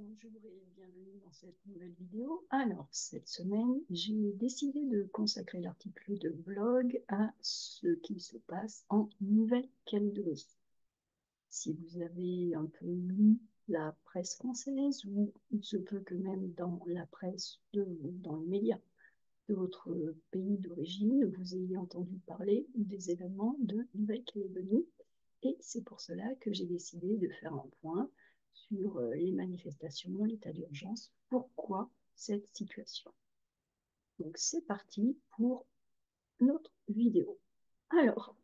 Bonjour et bienvenue dans cette nouvelle vidéo. Alors, cette semaine, j'ai décidé de consacrer l'article de blog à ce qui se passe en Nouvelle-Calédonie. Si vous avez un peu lu la presse française, ou il se peut que même dans la presse, dans les médias de votre pays d'origine, vous ayez entendu parler des événements de Nouvelle-Calédonie. Et c'est pour cela que j'ai décidé de faire un point sur les manifestations, l'état d'urgence, pourquoi cette situation. Donc c'est parti pour notre vidéo. Alors,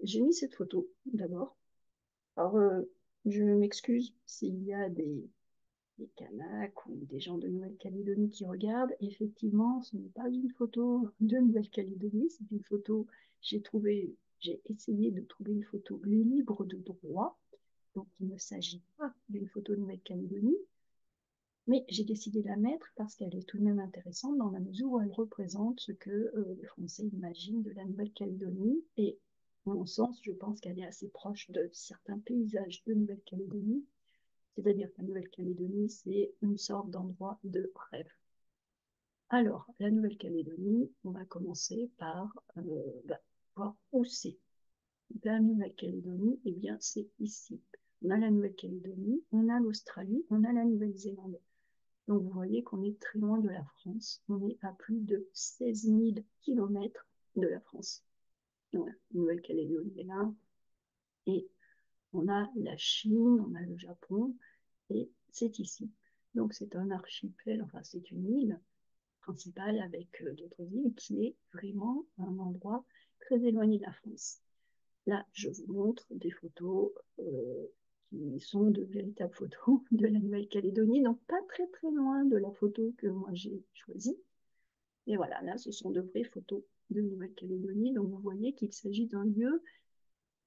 j'ai mis cette photo d'abord. Alors, je m'excuse s'il y a des Kanaks ou des gens de Nouvelle-Calédonie qui regardent. Effectivement, ce n'est pas une photo de Nouvelle-Calédonie, c'est une photo, j'ai essayé de trouver une photo libre de droit. Donc, il ne s'agit pas d'une photo de Nouvelle-Calédonie, mais j'ai décidé de la mettre parce qu'elle est tout de même intéressante dans la mesure où elle représente ce que les Français imaginent de la Nouvelle-Calédonie. Et, à mon sens, je pense qu'elle est assez proche de certains paysages de Nouvelle-Calédonie. C'est-à-dire que la Nouvelle-Calédonie, c'est une sorte d'endroit de rêve. Alors, la Nouvelle-Calédonie, on va commencer par voir où c'est. La Nouvelle-Calédonie, eh bien, c'est ici. On a la Nouvelle-Calédonie, on a l'Australie, on a la Nouvelle-Zélande. Donc, vous voyez qu'on est très loin de la France. On est à plus de 16 000 kilomètres de la France. Voilà, Nouvelle-Calédonie est là. Et on a la Chine, on a le Japon, et c'est ici. Donc, c'est un archipel, enfin, c'est une île principale avec d'autres îles qui est vraiment un endroit très éloigné de la France. Là, je vous montre des photos qui sont de véritables photos de la Nouvelle-Calédonie, donc pas très très loin de la photo que moi j'ai choisie. Et voilà, là, ce sont de vraies photos de Nouvelle-Calédonie. Donc vous voyez qu'il s'agit d'un lieu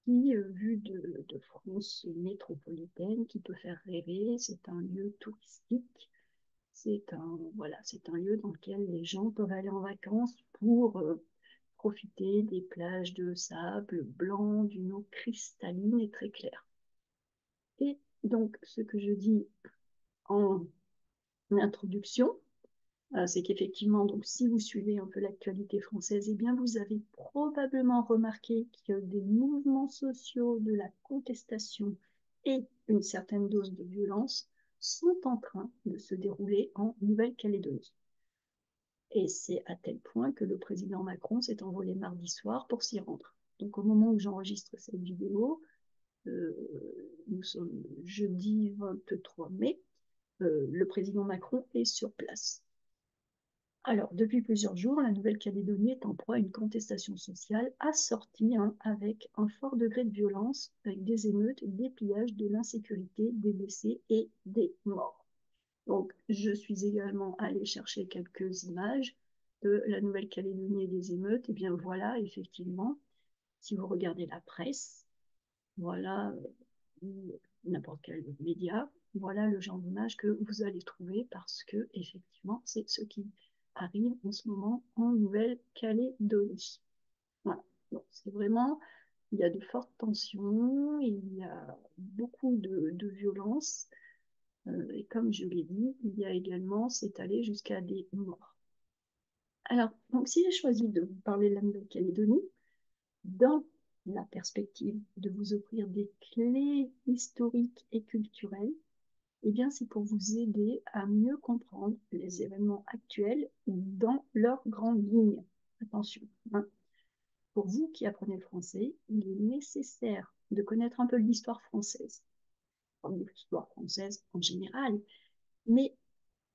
qui, vu de France métropolitaine, qui peut faire rêver. C'est un lieu touristique. C'est un lieu dans lequel les gens peuvent aller en vacances pour profiter des plages de sable blanc, d'une eau cristalline et très claire. Et donc, ce que je dis en introduction, c'est qu'effectivement, donc, si vous suivez un peu l'actualité française, eh bien, vous avez probablement remarqué que des mouvements sociaux de la contestation et une certaine dose de violence sont en train de se dérouler en Nouvelle-Calédonie. Et c'est à tel point que le président Macron s'est envolé mardi soir pour s'y rendre. Donc au moment où j'enregistre cette vidéo, euh, nous sommes jeudi 23 mai, le président Macron est sur place. Alors, depuis plusieurs jours, la Nouvelle-Calédonie est en proie à une contestation sociale assortie avec un fort degré de violence, avec des émeutes, des pillages, de l'insécurité, des blessés et des morts. Donc, je suis également allée chercher quelques images de la Nouvelle-Calédonie et des émeutes. Et bien voilà, effectivement, si vous regardez la presse, voilà, n'importe quel média, voilà le genre d'image que vous allez trouver parce que, effectivement, c'est ce qui arrive en ce moment en Nouvelle-Calédonie. Voilà. Donc, c'est vraiment, il y a de fortes tensions, il y a beaucoup de violence. Et comme je l'ai dit, il y a également, c'est allé jusqu'à des morts. Alors, donc, si j'ai choisi de vous parler de la Nouvelle-Calédonie, dans la perspective de vous offrir des clés historiques et culturelles, eh bien, c'est pour vous aider à mieux comprendre les événements actuels dans leurs grandes lignes. Attention, hein. Pour vous qui apprenez le français, il est nécessaire de connaître un peu l'histoire française, l'histoire française en général, mais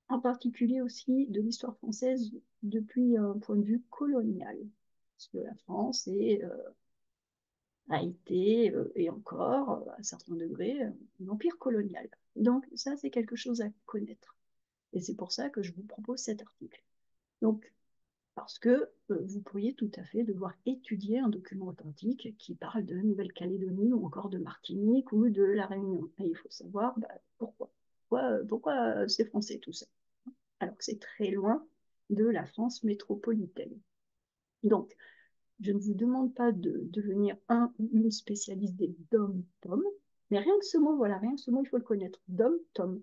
en particulier aussi de l'histoire française depuis un point de vue colonial. Parce que la France a été, et encore, à un certain degré, un empire colonial. Donc ça, c'est quelque chose à connaître. Et c'est pour ça que je vous propose cet article. Donc, parce que vous pourriez tout à fait devoir étudier un document authentique qui parle de Nouvelle-Calédonie ou encore de Martinique ou de La Réunion. Et il faut savoir pourquoi. Pourquoi c'est français tout ça, alors que c'est très loin de la France métropolitaine. Donc, je ne vous demande pas de devenir un ou une spécialiste des dom-tom, mais rien que ce mot, voilà, rien que ce mot, il faut le connaître. Dom-tom.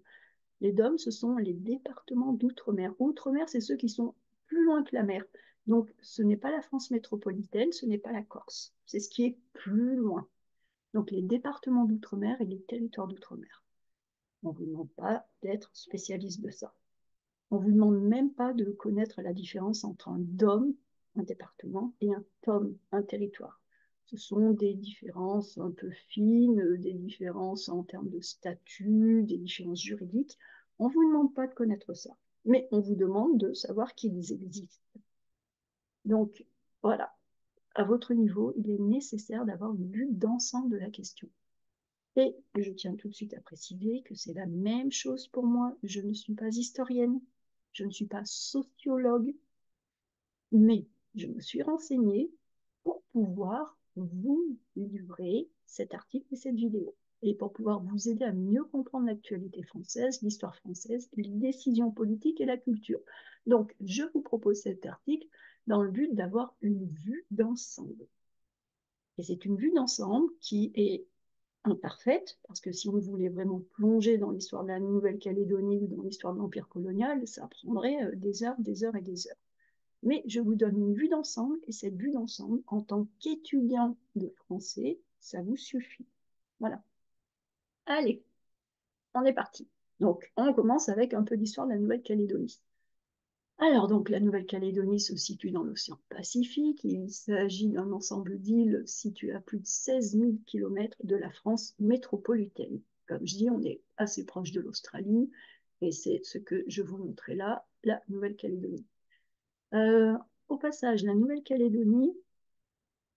Les DOM, ce sont les départements d'outre-mer. Outre-mer, c'est ceux qui sont plus loin que la mer. Donc, ce n'est pas la France métropolitaine, ce n'est pas la Corse. C'est ce qui est plus loin. Donc, les départements d'outre-mer et les territoires d'outre-mer. On ne vous demande pas d'être spécialiste de ça. On ne vous demande même pas de connaître la différence entre un DOM, un département, et un TOM, un territoire. Ce sont des différences un peu fines, des différences en termes de statut, des différences juridiques. On ne vous demande pas de connaître ça, mais on vous demande de savoir qu'ils existent. Donc, voilà, à votre niveau, il est nécessaire d'avoir une vue d'ensemble de la question. Et je tiens tout de suite à préciser que c'est la même chose pour moi. Je ne suis pas historienne, je ne suis pas sociologue, mais je me suis renseignée pour pouvoir vous livrer cet article et cette vidéo. Et pour pouvoir vous aider à mieux comprendre l'actualité française, l'histoire française, les décisions politiques et la culture. Donc, je vous propose cet article dans le but d'avoir une vue d'ensemble. Et c'est une vue d'ensemble qui est imparfaite, parce que si on voulait vraiment plonger dans l'histoire de la Nouvelle-Calédonie ou dans l'histoire de l'Empire colonial, ça prendrait des heures, des heures et des heures. Mais je vous donne une vue d'ensemble, et cette vue d'ensemble, en tant qu'étudiant de français, ça vous suffit. Voilà. Allez, on est parti. Donc, on commence avec un peu d'histoire de la Nouvelle-Calédonie. Alors, donc, la Nouvelle-Calédonie se situe dans l'océan Pacifique. Il s'agit d'un ensemble d'îles situées à plus de 16 000 km de la France métropolitaine. Comme je dis, on est assez proche de l'Australie, et c'est ce que je vous montrais là, la Nouvelle-Calédonie. Euh, Au passage, la Nouvelle-Calédonie,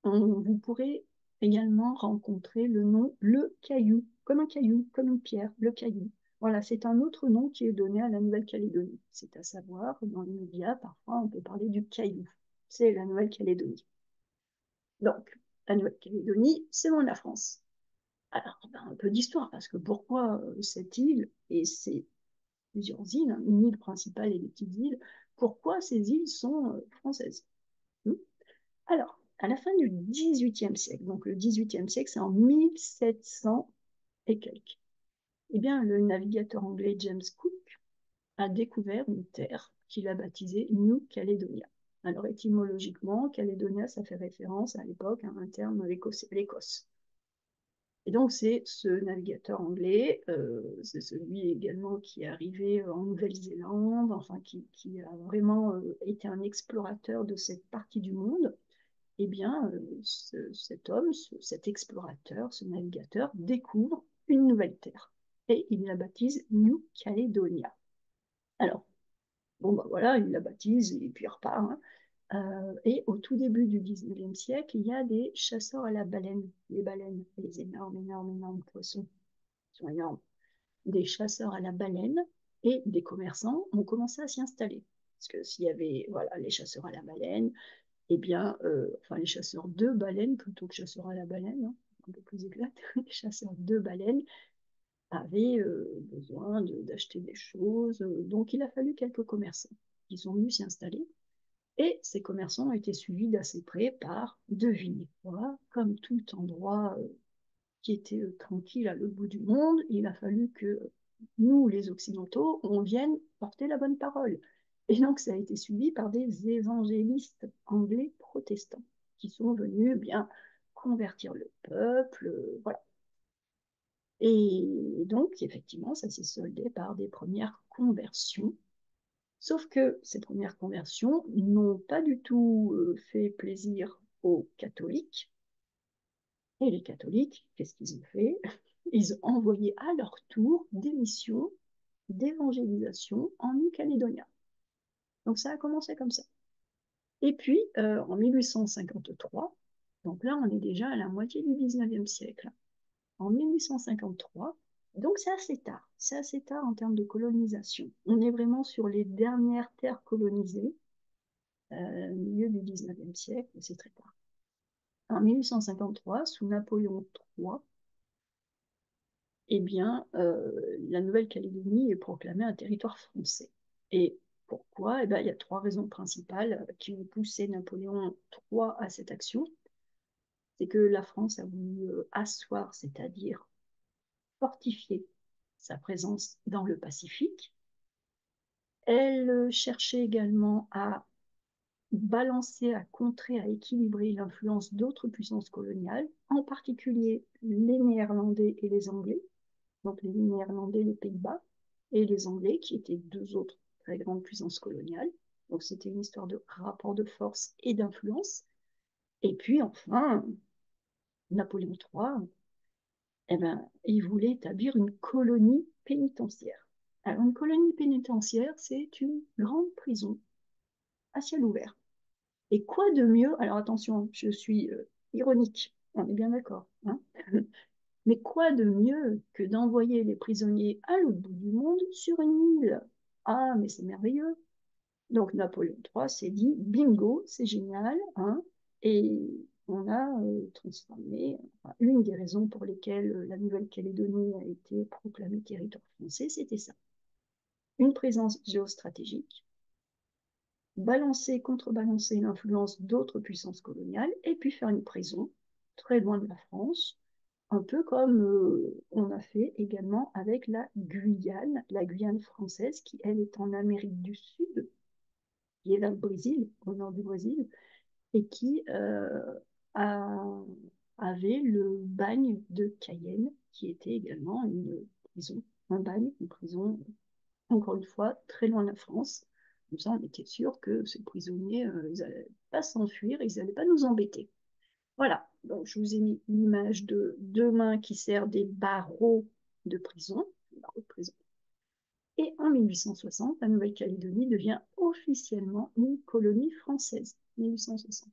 vous pourrez également rencontrer le nom Le Caillou, comme une pierre, Le Caillou. Voilà, c'est un autre nom qui est donné à la Nouvelle-Calédonie. C'est à savoir, dans les médias, parfois on peut parler du Caillou. C'est la Nouvelle-Calédonie. Donc, la Nouvelle-Calédonie, c'est loin de la France. Alors, ben, un peu d'histoire, parce que pourquoi cette île et ces plusieurs îles, hein, une île principale et des petites îles, pourquoi ces îles sont françaises? Alors, à la fin du XVIIIe siècle, donc le XVIIIe siècle, c'est en 1700 et quelques, eh bien, le navigateur anglais James Cook a découvert une terre qu'il a baptisée New Caledonia. Alors, étymologiquement, Caledonia, ça fait référence à l'époque à un terme écossais, l'Écosse. Et donc, c'est ce navigateur anglais, c'est celui également qui est arrivé en Nouvelle-Zélande, enfin, qui a vraiment été un explorateur de cette partie du monde. Eh bien, cet homme, cet explorateur, ce navigateur, découvre une nouvelle terre. Et il la baptise New Caledonia. Alors, bon, ben voilà, il la baptise et puis il repart, hein. Et au tout début du 19e siècle, il y a des chasseurs à la baleine, les baleines, les énormes, énormes, énormes poissons, ils sont énormes. Des chasseurs à la baleine et des commerçants ont commencé à s'y installer. Parce que s'il y avait voilà, les chasseurs à la baleine, eh bien, enfin les chasseurs de baleines plutôt que chasseurs à la baleine, hein, un peu plus exact, les chasseurs de baleines avaient besoin d'acheter des choses. Donc, il a fallu quelques commerçants qui sont venus s'y installer. Et ces commerçants ont été suivis d'assez près par, devinez quoi, comme tout endroit qui était tranquille à l'autre bout du monde, il a fallu que nous, les Occidentaux, on vienne porter la bonne parole. Et donc, ça a été suivi par des évangélistes anglais protestants qui sont venus bien convertir le peuple, voilà. Et donc, effectivement, ça s'est soldé par des premières conversions. Sauf que ces premières conversions n'ont pas du tout fait plaisir aux catholiques. Et les catholiques, qu'est-ce qu'ils ont fait? Ils ont envoyé à leur tour des missions d'évangélisation en Nouvelle-Calédonie. Donc ça a commencé comme ça. Et puis, en 1853, donc là on est déjà à la moitié du 19e siècle, en 1853, donc c'est assez tard en termes de colonisation. On est vraiment sur les dernières terres colonisées, au milieu du 19e siècle, c'est très tard. En 1853, sous Napoléon III, eh bien, la Nouvelle-Calédonie est proclamée un territoire français. Et pourquoi? Eh bien, il y a trois raisons principales qui ont poussé Napoléon III à cette action. C'est que la France a voulu asseoir, c'est-à-dire fortifier sa présence dans le Pacifique. Elle cherchait également à balancer, à contrer, à équilibrer l'influence d'autres puissances coloniales, en particulier les Néerlandais et les Anglais, donc les Néerlandais, les Pays-Bas, et les Anglais, qui étaient deux autres très grandes puissances coloniales. Donc c'était une histoire de rapport de force et d'influence. Et puis enfin, Napoléon III, eh ben, il voulait établir une colonie pénitentiaire. Alors une colonie pénitentiaire, c'est une grande prison à ciel ouvert. Et quoi de mieux, alors attention, je suis ironique, on est bien d'accord, hein. Mais quoi de mieux que d'envoyer les prisonniers à l'autre bout du monde sur une île? Ah, mais c'est merveilleux. Donc Napoléon III s'est dit, bingo, c'est génial, hein, et on a transformé, enfin, une des raisons pour lesquelles la Nouvelle-Calédonie a été proclamée territoire français, c'était ça. Une présence géostratégique, balancer, contrebalancer l'influence d'autres puissances coloniales, et puis faire une prison très loin de la France, un peu comme on a fait également avec la Guyane française, qui elle est en Amérique du Sud, qui est vers le Brésil, au nord du Brésil, et qui a, avait le bagne de Cayenne, qui était également une prison, un bagne, une prison, encore une fois, très loin de la France. Comme ça, on était sûr que ces prisonniers, ils n'allaient pas s'enfuir, ils n'allaient pas nous embêter. Voilà, donc je vous ai mis l'image de deux mains qui servent des barreaux de prison. Barreaux de prison. Et en 1860, la Nouvelle-Calédonie devient officiellement une colonie française. 1860.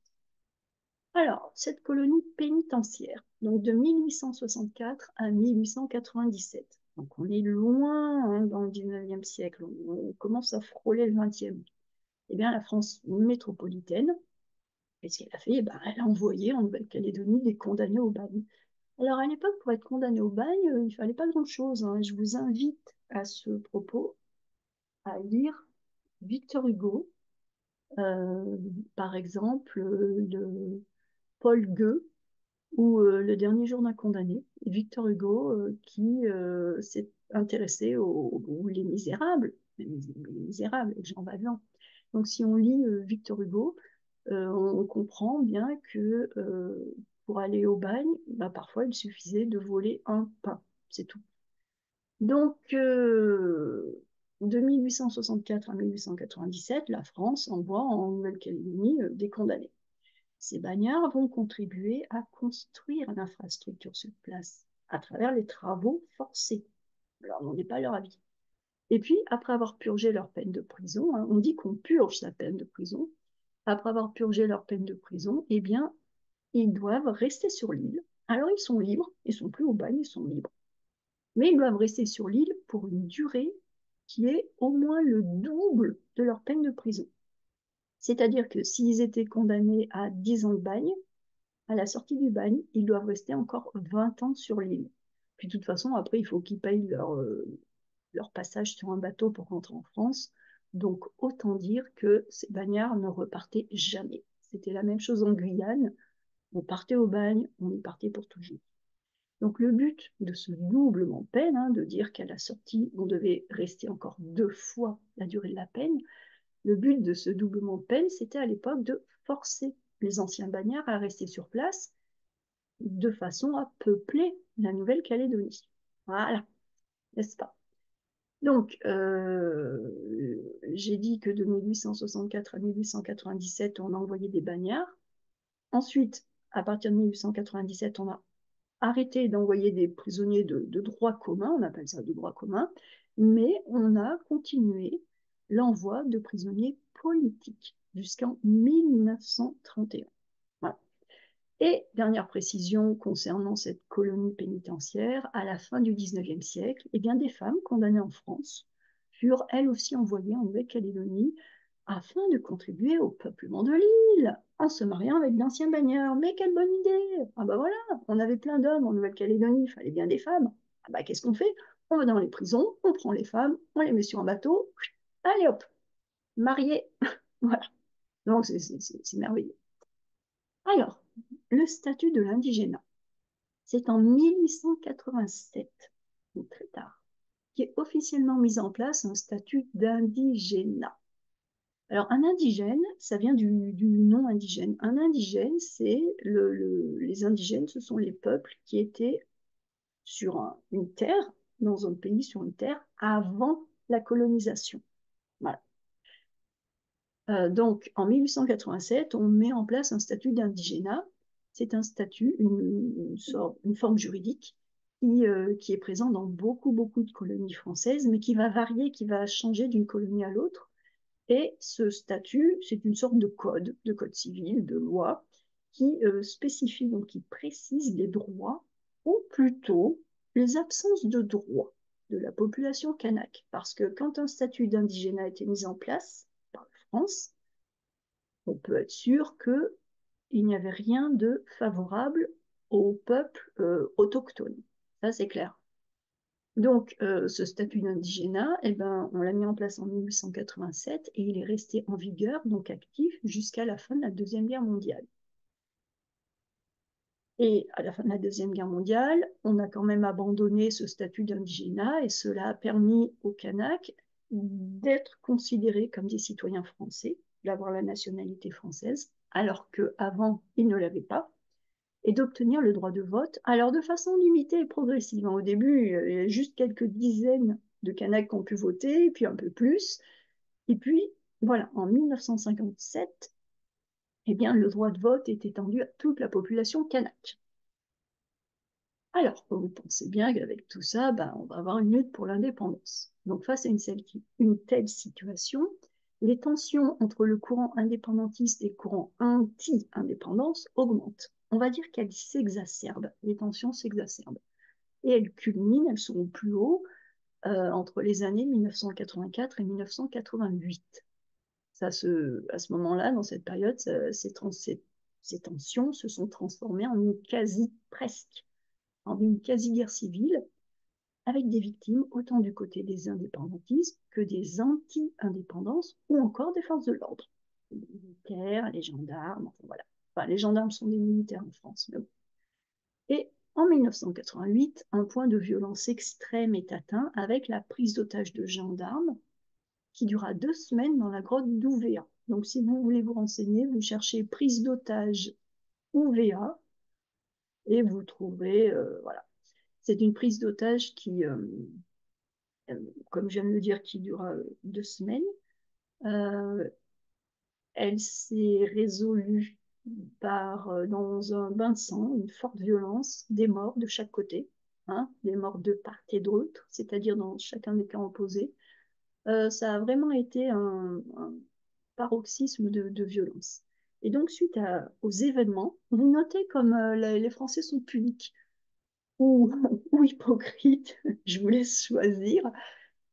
Alors, cette colonie pénitentiaire, donc de 1864 à 1897, donc on est loin hein, dans le 19e siècle, on commence à frôler le 20e. Eh bien, la France métropolitaine, qu'est-ce qu'elle a fait? Eh ben, elle a envoyé en Nouvelle-Calédonie des condamnés au bagne. Alors, à l'époque, pour être condamné au bagne, il ne fallait pas grand-chose, hein. Je vous invite à ce propos à lire Victor Hugo, euh, par exemple, de Paul Gueux, ou Le dernier jour d'un condamné, Victor Hugo, qui s'est intéressé aux Les Misérables, les Misérables, avec Jean Valjean. Donc, si on lit Victor Hugo, on comprend bien que pour aller au bagne, bah, parfois il suffisait de voler un pain, c'est tout. Donc, de 1864 à 1897, la France envoie en Nouvelle-Calédonie des condamnés. Ces bagnards vont contribuer à construire l'infrastructure sur place à travers les travaux forcés. Alors, on n'est pas leur avis. Et puis, après avoir purgé leur peine de prison, hein, on dit qu'on purge sa peine de prison, après avoir purgé leur peine de prison, eh bien, ils doivent rester sur l'île. Alors, ils sont libres, ils sont plus au bagne, ils sont libres. Mais ils doivent rester sur l'île pour une durée qui est au moins le double de leur peine de prison. C'est-à-dire que s'ils étaient condamnés à 10 ans de bagne, à la sortie du bagne, ils doivent rester encore 20 ans sur l'île. Puis de toute façon, après, il faut qu'ils payent leur passage sur un bateau pour rentrer en France. Donc, autant dire que ces bagnards ne repartaient jamais. C'était la même chose en Guyane. On partait au bagne, on y partait pour toujours. Donc, le but de ce doublement de peine, hein, de dire qu'à la sortie, on devait rester encore 2 fois la durée de la peine, le but de ce doublement de peine, c'était à l'époque de forcer les anciens bagnards à rester sur place de façon à peupler la Nouvelle-Calédonie. Voilà, n'est-ce pas? Donc, j'ai dit que de 1864 à 1897, on a envoyé des bagnards. Ensuite, à partir de 1897, on a arrêté d'envoyer des prisonniers de droit commun, on appelle ça de droit commun, mais on a continué l'envoi de prisonniers politiques jusqu'en 1931. Voilà. Et dernière précision concernant cette colonie pénitentiaire, à la fin du 19e siècle, eh bien, des femmes condamnées en France furent elles aussi envoyées en Nouvelle-Calédonie afin de contribuer au peuplement de l'île en se mariant avec d'anciens bagnards. Mais quelle bonne idée! Ah bah voilà, on avait plein d'hommes en Nouvelle-Calédonie, il fallait bien des femmes. Ah bah qu'est-ce qu'on fait? On va dans les prisons, on prend les femmes, on les met sur un bateau, allez hop, mariés. Voilà, donc c'est merveilleux. Alors, le statut de l'indigénat. C'est en 1887, donc très tard, officiellement mis en place un statut d'indigénat. Alors, un indigène, ça vient du nom indigène. Un indigène, c'est les indigènes, ce sont les peuples qui étaient sur une terre, dans un pays, sur une terre, avant la colonisation. Voilà. Donc, en 1887, on met en place un statut d'indigénat. C'est un statut, une forme juridique qui est présent dans beaucoup, beaucoup de colonies françaises, mais qui va varier, qui va changer d'une colonie à l'autre. Et ce statut, c'est une sorte de code civil, de loi, qui spécifie, donc qui précise les droits, ou plutôt les absences de droits de la population kanak. Parce que quand un statut d'indigénat a été mis en place par la France, on peut être sûr qu'il n'y avait rien de favorable au peuple autochtone. Ça, c'est clair. Donc, ce statut d'indigénat, eh ben, on l'a mis en place en 1887 et il est resté en vigueur, donc actif, jusqu'à la fin de la Deuxième Guerre mondiale. Et à la fin de la Deuxième Guerre mondiale, on a quand même abandonné ce statut d'indigénat et cela a permis aux Kanaks d'être considérés comme des citoyens français, d'avoir la nationalité française, alors qu'avant, ils ne l'avaient pas, et d'obtenir le droit de vote, alors de façon limitée et progressive. Au début, il y a juste quelques dizaines de Kanaks qui ont pu voter, et puis un peu plus. Et puis, voilà, en 1957, eh bien, le droit de vote est étendu à toute la population kanak. Alors, vous pensez bien qu'avec tout ça, ben, on va avoir une lutte pour l'indépendance. Donc, face à une telle situation, les tensions entre le courant indépendantiste et le courant anti-indépendance augmentent. On va dire qu'elles s'exacerbent, les tensions s'exacerbent. Et elles culminent, elles sont au plus haut entre les années 1984 et 1988. À ce moment-là, dans cette période, ces tensions se sont transformées en une quasi-guerre civile, avec des victimes autant du côté des indépendantistes que des anti-indépendances ou encore des forces de l'ordre. Les militaires, les gendarmes, enfin voilà. Enfin, les gendarmes sont des militaires en France. Mais bon. Et en 1988, un point de violence extrême est atteint avec la prise d'otage de gendarmes qui dura 2 semaines dans la grotte d'Ouvéa. Donc, si vous voulez vous renseigner, vous cherchez prise d'otage Ouvéa et vous trouverez, voilà. C'est une prise d'otage qui, comme je viens de le dire, qui dura 2 semaines. Euh, Elle s'est résolue dans un bain de sang, une forte violence, des morts de chaque côté, hein, des morts de part et d'autre, c'est-à-dire dans chacun des cas opposés. Ça a vraiment été un paroxysme de violence. Et donc, aux événements, vous notez comme les Français sont pudiques ou, ou hypocrites, je vous laisse choisir.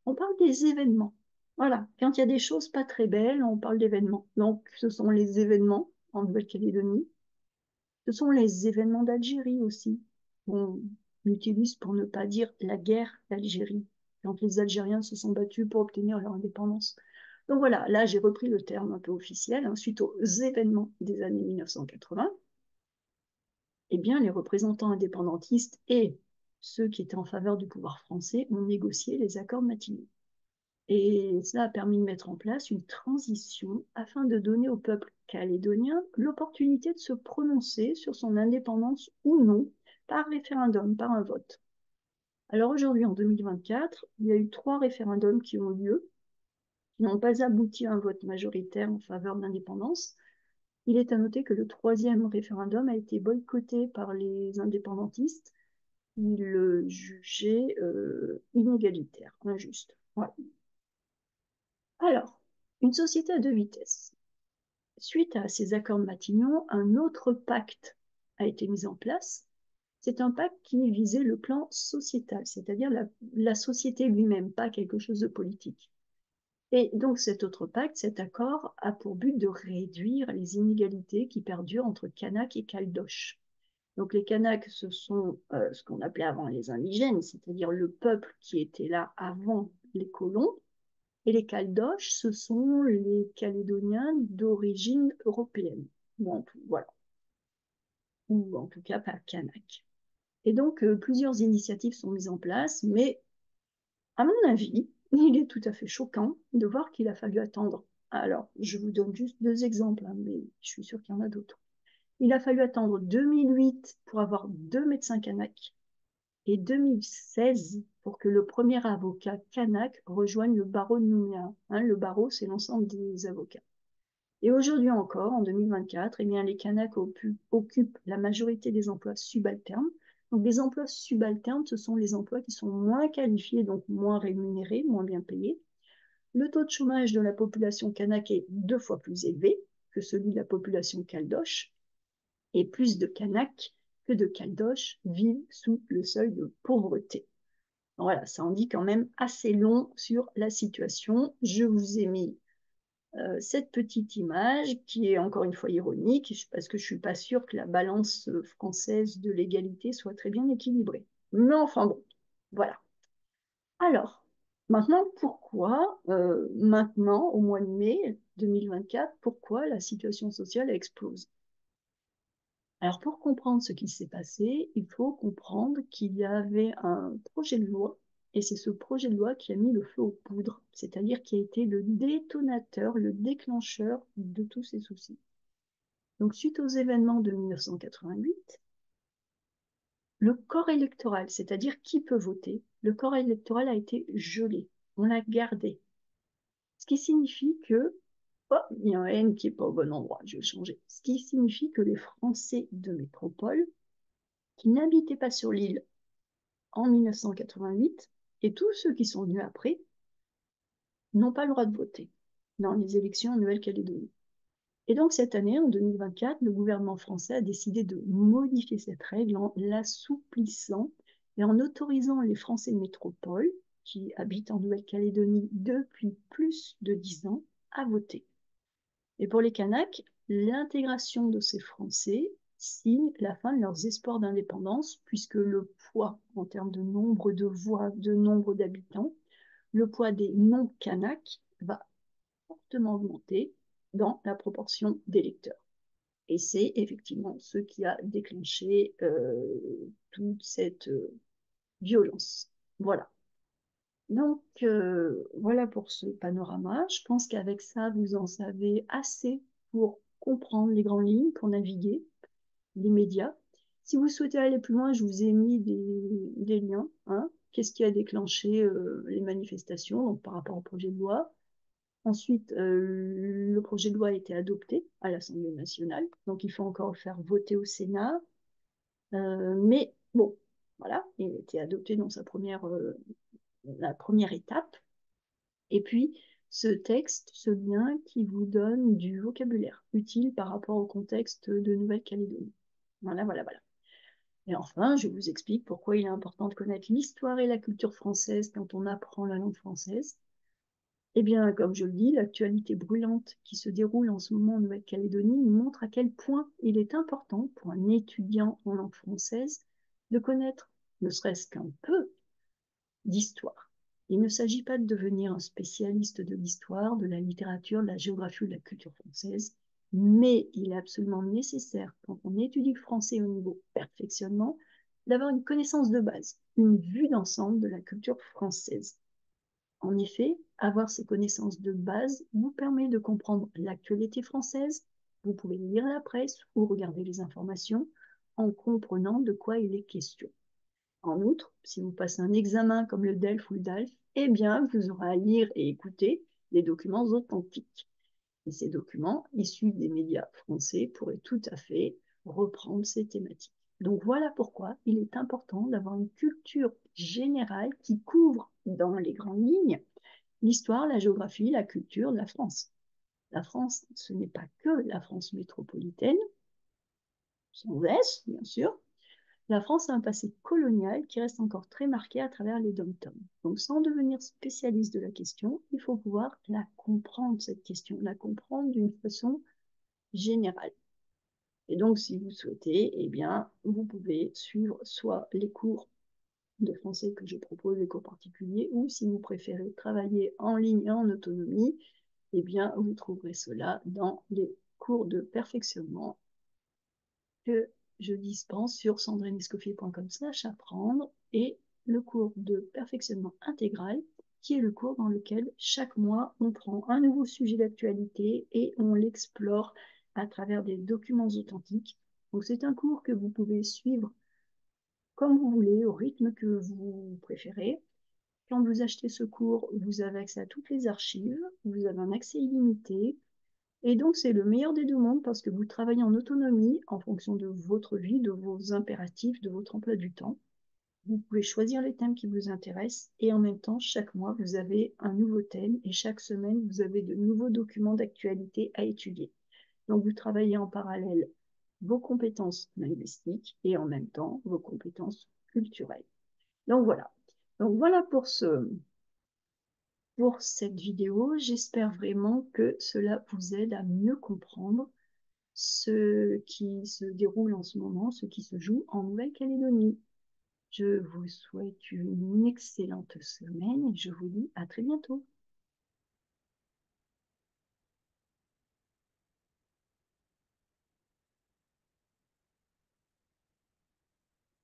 On parle des événements. Voilà, quand il y a des choses pas très belles, on parle d'événements. Donc, ce sont les événements en Nouvelle-Calédonie. Ce sont les événements d'Algérie aussi. On utilise pour ne pas dire la guerre d'Algérie, quand les Algériens se sont battus pour obtenir leur indépendance. Donc voilà, là j'ai repris le terme un peu officiel, hein, suite aux événements des années 1980. Eh bien, les représentants indépendantistes et ceux qui étaient en faveur du pouvoir français ont négocié les accords Matignon. Et cela a permis de mettre en place une transition afin de donner au peuple calédonien l'opportunité de se prononcer sur son indépendance ou non par référendum, par un vote. Alors aujourd'hui, en 2024, il y a eu 3 référendums qui ont eu lieu, qui n'ont pas abouti à un vote majoritaire en faveur de l'indépendance. Il est à noter que le 3e référendum a été boycotté par les indépendantistes. Ils le jugeaient inégalitaire, injuste. Voilà. Alors, une société à 2 vitesses. Suite à ces accords de Matignon, un autre pacte a été mis en place. C'est un pacte qui visait le plan sociétal, c'est-à-dire la société lui-même, pas quelque chose de politique. Et donc cet autre pacte, cet accord, a pour but de réduire les inégalités qui perdurent entre Kanaks et Caldoches. Donc les Kanaks, ce sont ce qu'on appelait avant les indigènes, c'est-à-dire le peuple qui était là avant les colons. Et les Caldoches, ce sont les Calédoniens d'origine européenne. Bon, voilà. Ou en tout cas pas Kanak. Et donc, plusieurs initiatives sont mises en place, mais À mon avis, il est tout à fait choquant de voir qu'il a fallu attendre. Alors, je vous donne juste deux exemples, hein, mais je suis sûre qu'il y en a d'autres. Il a fallu attendre 2008 pour avoir deux médecins kanak et 2016 pour que le premier avocat kanak rejoigne le barreau de Nouméa. Hein, le barreau, c'est l'ensemble des avocats. Et aujourd'hui encore, en 2024, eh bien, les Kanaks occupent la majorité des emplois subalternes. Donc, les emplois subalternes, ce sont les emplois qui sont moins qualifiés, donc moins rémunérés, moins bien payés. Le taux de chômage de la population kanak est 2 fois plus élevé que celui de la population caldoche, et plus de Kanaks que de caldoches vivent sous le seuil de pauvreté. Voilà, ça en dit quand même assez long sur la situation. Je vous ai mis cette petite image qui est encore une fois ironique parce que je ne suis pas sûre que la balance française de l'égalité soit très bien équilibrée. Mais enfin bon, voilà. Alors, maintenant, pourquoi, maintenant, au mois de mai 2024, pourquoi la situation sociale a explosé? Alors, pour comprendre ce qui s'est passé, il faut comprendre qu'il y avait un projet de loi, et c'est ce projet de loi qui a mis le feu aux poudres, c'est-à-dire qui a été le détonateur, le déclencheur de tous ces soucis. Donc, suite aux événements de 1988, le corps électoral, c'est-à-dire qui peut voter, le corps électoral a été gelé, on l'a gardé. Ce qui signifie que, oh, il y a un N qui n'est pas au bon endroit, je vais le changer. Ce qui signifie que les Français de métropole qui n'habitaient pas sur l'île en 1988 et tous ceux qui sont venus après n'ont pas le droit de voter dans les élections en Nouvelle-Calédonie. Et donc cette année, en 2024, le gouvernement français a décidé de modifier cette règle en l'assouplissant et en autorisant les Français de métropole qui habitent en Nouvelle-Calédonie depuis plus de 10 ans à voter. Et pour les Kanaks, l'intégration de ces Français signe la fin de leurs espoirs d'indépendance, puisque le poids en termes de nombre de voix, de nombre d'habitants, le poids des non-Kanaks va fortement augmenter dans la proportion d'électeurs. Et c'est effectivement ce qui a déclenché toute cette violence. Voilà. Donc, voilà pour ce panorama. Je pense qu'avec ça, vous en savez assez pour comprendre les grandes lignes, pour naviguer, les médias. Si vous souhaitez aller plus loin, je vous ai mis des liens. Hein. Qu'est-ce qui a déclenché les manifestations donc, par rapport au projet de loi? Ensuite, le projet de loi a été adopté à l'Assemblée nationale, donc il faut encore le faire voter au Sénat. Mais bon, voilà, il a été adopté dans la première étape. Et puis, ce texte, ce lien qui vous donne du vocabulaire utile par rapport au contexte de Nouvelle-Calédonie. Voilà, voilà, voilà. Et enfin, je vous explique pourquoi il est important de connaître l'histoire et la culture française quand on apprend la langue française. Eh bien, comme je le dis, l'actualité brûlante qui se déroule en ce moment en Nouvelle-Calédonie nous montre à quel point il est important pour un étudiant en langue française de connaître, ne serait-ce qu'un peu, d'histoire. Il ne s'agit pas de devenir un spécialiste de l'histoire, de la littérature, de la géographie ou de la culture française, mais il est absolument nécessaire, quand on étudie le français au niveau perfectionnement, d'avoir une connaissance de base, une vue d'ensemble de la culture française. En effet, avoir ces connaissances de base vous permet de comprendre l'actualité française, vous pouvez lire la presse ou regarder les informations en comprenant de quoi il est question. En outre, si vous passez un examen comme le DELF ou le DALF, eh bien, vous aurez à lire et écouter des documents authentiques. Et ces documents, issus des médias français, pourraient tout à fait reprendre ces thématiques. Donc voilà pourquoi il est important d'avoir une culture générale qui couvre dans les grandes lignes l'histoire, la géographie, la culture de la France. La France, ce n'est pas que la France métropolitaine, sans S, bien sûr, la France a un passé colonial qui reste encore très marqué à travers les dom-toms. Donc, sans devenir spécialiste de la question, il faut pouvoir la comprendre, cette question, la comprendre d'une façon générale. Et donc, si vous souhaitez, eh bien, vous pouvez suivre soit les cours de français que je propose, les cours particuliers, ou si vous préférez travailler en ligne et en autonomie, eh bien, vous trouverez cela dans les cours de perfectionnement que je dispense sur sandrinescoffier.com/apprendre et le cours de perfectionnement intégral, qui est le cours dans lequel chaque mois, on prend un nouveau sujet d'actualité et on l'explore à travers des documents authentiques. Donc c'est un cours que vous pouvez suivre comme vous voulez, au rythme que vous préférez. Quand vous achetez ce cours, vous avez accès à toutes les archives, vous avez un accès illimité, et donc c'est le meilleur des deux mondes parce que vous travaillez en autonomie en fonction de votre vie, de vos impératifs, de votre emploi du temps. Vous pouvez choisir les thèmes qui vous intéressent et en même temps, chaque mois, vous avez un nouveau thème et chaque semaine, vous avez de nouveaux documents d'actualité à étudier. Donc, vous travaillez en parallèle vos compétences linguistiques et en même temps vos compétences culturelles. Donc, voilà. Donc, voilà pour cette vidéo. J'espère vraiment que cela vous aide à mieux comprendre ce qui se déroule en ce moment, ce qui se joue en Nouvelle-Calédonie. Je vous souhaite une excellente semaine et je vous dis à très bientôt.